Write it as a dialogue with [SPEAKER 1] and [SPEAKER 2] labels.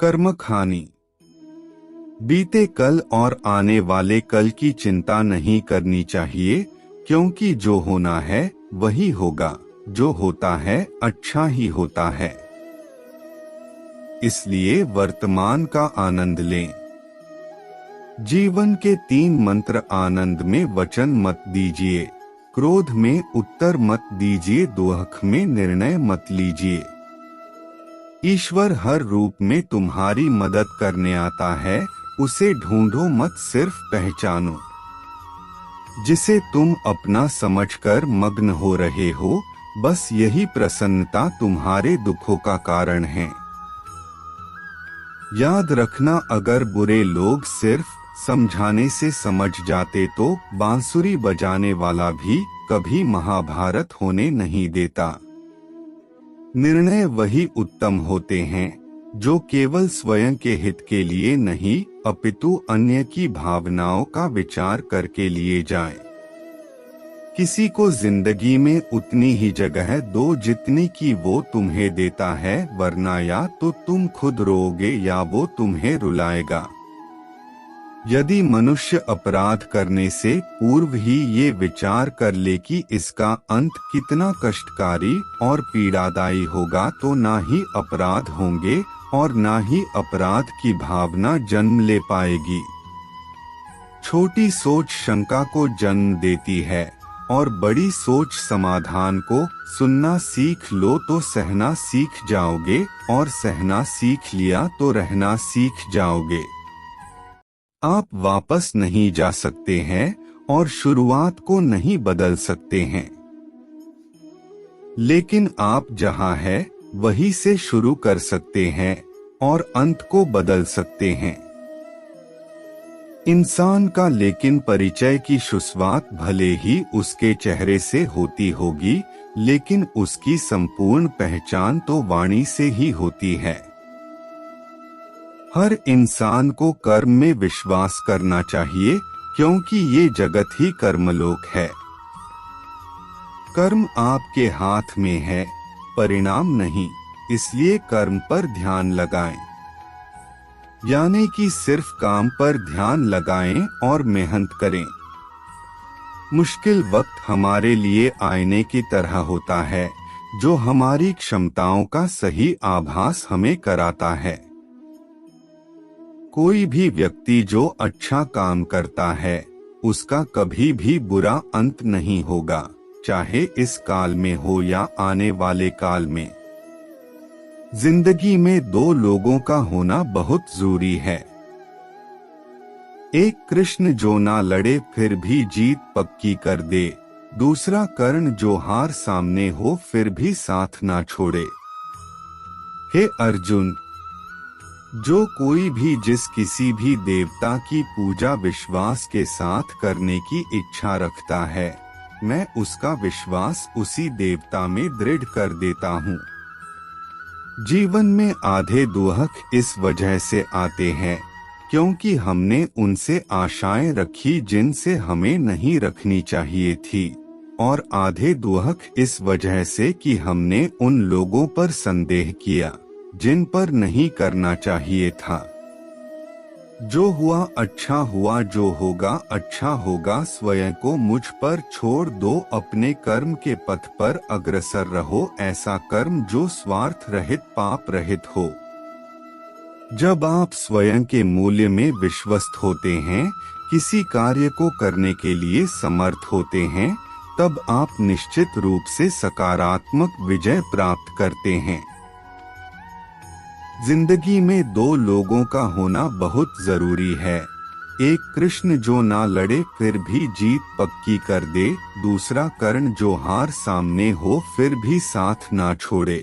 [SPEAKER 1] कर्मक हानि। बीते कल और आने वाले कल की चिंता नहीं करनी चाहिए, क्योंकि जो होना है वही होगा, जो होता है अच्छा ही होता है। इसलिए वर्तमान का आनंद लें। जीवन के 3 मंत्र। आनंद में वचन मत दीजिए, क्रोध में उत्तर मत दीजिए, दुख में निर्णय मत लीजिए। ईश्वर हर रूप में तुम्हारी मदद करने आता है, उसे ढूंढो मत, सिर्फ पहचानो। जिसे तुम अपना समझकर मग्न हो रहे हो, बस यही प्रसन्नता तुम्हारे दुखों का कारण है। याद रखना, अगर बुरे लोग सिर्फ समझाने से समझ जाते तो बांसुरी बजाने वाला भी कभी महाभारत होने नहीं देता। निर्णय वही उत्तम होते हैं जो केवल स्वयं के हित के लिए नहीं, अपितु अन्य की भावनाओं का विचार करके लिए जाएं। किसी को जिंदगी में उतनी ही जगह दो जितनी की वो तुम्हें देता है, वरना या तो तुम खुद रोओगे या वो तुम्हें रुलाएगा। यदि मनुष्य अपराध करने से पूर्व ही ये विचार कर ले कि इसका अंत कितना कष्टकारी और पीड़ादायी होगा, तो ना ही अपराध होंगे और ना ही अपराध की भावना जन्म ले पाएगी। छोटी सोच शंका को जन्म देती है और बड़ी सोच समाधान को। सुनना सीख लो तो सहना सीख जाओगे, और सहना सीख लिया तो रहना सीख जाओगे। आप वापस नहीं जा सकते हैं और शुरुआत को नहीं बदल सकते हैं, लेकिन आप जहां है वहीं से शुरू कर सकते हैं और अंत को बदल सकते हैं। इंसान का लेकिन परिचय की शुरुआत भले ही उसके चेहरे से होती होगी, लेकिन उसकी संपूर्ण पहचान तो वाणी से ही होती है। हर इंसान को कर्म में विश्वास करना चाहिए, क्योंकि ये जगत ही कर्मलोक है। कर्म आपके हाथ में है, परिणाम नहीं, इसलिए कर्म पर ध्यान लगाएं। यानी कि सिर्फ काम पर ध्यान लगाएं और मेहनत करें। मुश्किल वक्त हमारे लिए आईने की तरह होता है, जो हमारी क्षमताओं का सही आभास हमें कराता है। कोई भी व्यक्ति जो अच्छा काम करता है, उसका कभी भी बुरा अंत नहीं होगा, चाहे इस काल में हो या आने वाले काल में। जिंदगी में 2 लोगों का होना बहुत जरूरी है। एक कृष्ण जो ना लड़े फिर भी जीत पक्की कर दे, दूसरा कर्ण जो हार सामने हो फिर भी साथ ना छोड़े। हे अर्जुन, जो कोई भी जिस किसी भी देवता की पूजा विश्वास के साथ करने की इच्छा रखता है, मैं उसका विश्वास उसी देवता में दृढ़ कर देता हूँ। जीवन में आधे दुख इस वजह से आते हैं क्योंकि हमने उनसे आशाएं रखी जिनसे हमें नहीं रखनी चाहिए थी, और आधे दुख इस वजह से कि हमने उन लोगों पर संदेह किया जिन पर नहीं करना चाहिए था। जो हुआ अच्छा हुआ, जो होगा अच्छा होगा। स्वयं को मुझ पर छोड़ दो, अपने कर्म के पथ पर अग्रसर रहो। ऐसा कर्म जो स्वार्थ रहित पाप रहित हो। जब आप स्वयं के मूल्य में विश्वस्त होते हैं, किसी कार्य को करने के लिए समर्थ होते हैं, तब आप निश्चित रूप से सकारात्मक विजय प्राप्त करते हैं। जिंदगी में 2 लोगों का होना बहुत जरूरी है। एक कृष्ण जो ना लड़े फिर भी जीत पक्की कर दे, दूसरा कर्ण जो हार सामने हो फिर भी साथ ना छोड़े।